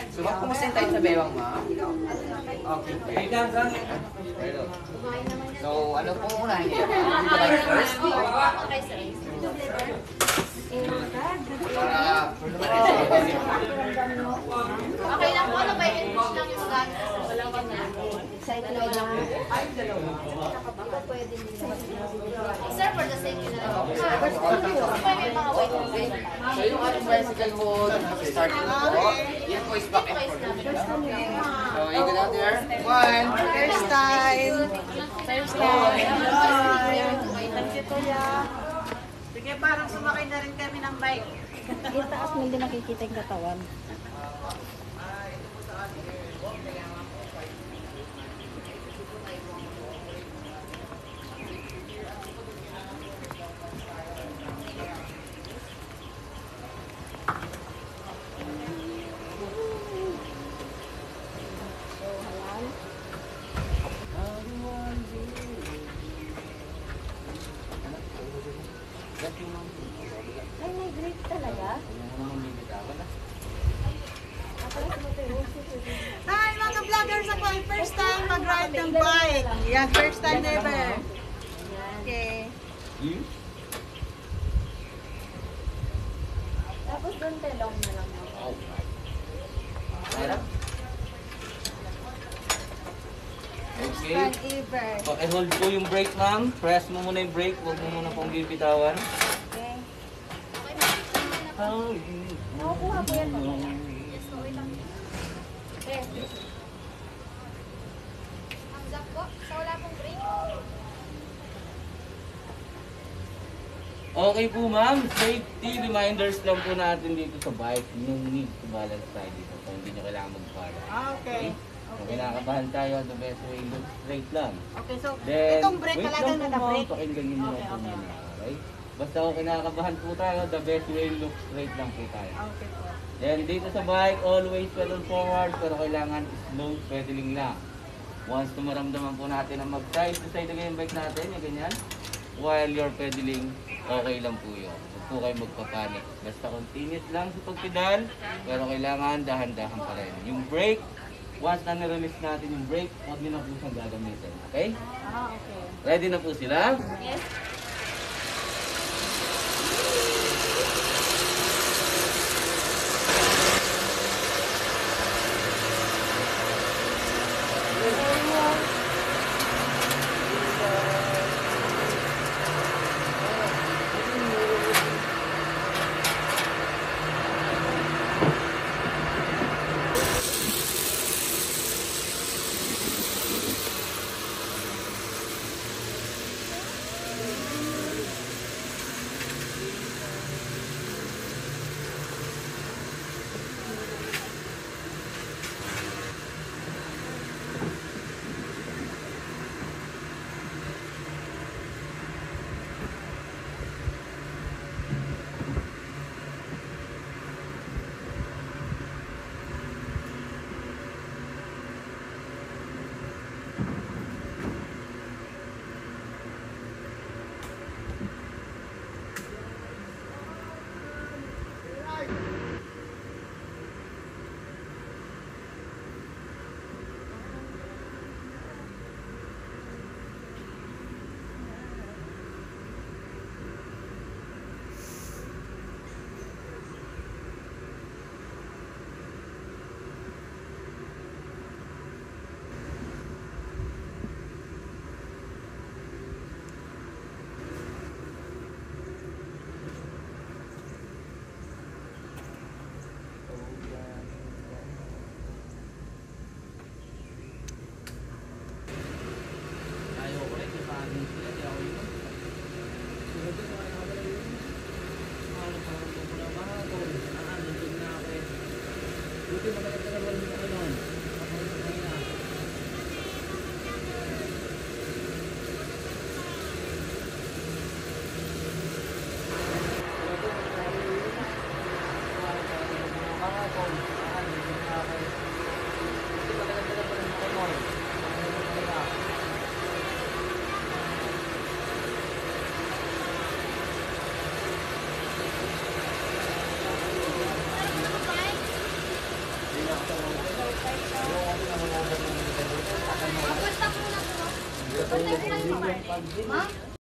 So, kumusta tayo sa bewang, ma? Okay. So, ano po muna? Dito tayo first? Okay lang po, ano ba yung English lang yung magana? Walang wag na. Excited lang. Sir, for the same yun na lang. May mga wait. So, yung ating bicycle mo, start po. Yan po is back and forth. So, you go down there. One. First time. First time. Thank you, Kuya. Sige, parang sumakay na rin kami ng bike. Itaas mo hindi nakikita yung katawan. Ay, may grip talaga? Hi, mga vloggers ako. First time mag-ride ng bike. Yan, first time ever. Okay. Tapos doon telong na lang. Okay. First time ever. I-hold po yung brake, ma'am. Press mo muna yung brake. Huwag mo muna pong bibitawan. Okay. Oh, Nakukuha po yan. Yes, okay lang. Okay. Thumbs up po. So, wala pong break. okay po, ma'am. Safety reminders lang po natin dito sa bike. No need to balance tayo dito. So, hindi nyo kailangan mag-follow. Okay. Kung kinakabahan tayo, the best way, look straight lang. Okay, so Then, itong brake wait talagang lang po, ma'am. naka-brake. Pakinggan nyo lang po Okay. muna. Okay? Basta kung kinakabahan po tayo, the best way, look straight lang po tayo. Okay po. Then dito sa bike, always pedal forward, pero kailangan slow pedaling lang. Once na maramdaman po natin na mag-side to side na yung bike natin, yung ganyan, while you're pedaling, okay lang po yun. Huwag po kayo magpapanik. Basta continuous lang sa pagpedal, pero kailangan dahan-dahan pa rin. Yung brake, once na nirelease natin yung brake, huwag nyo na po siyang gagamitin. Okay? Okay. Ready na po sila? Yes. Ma'am,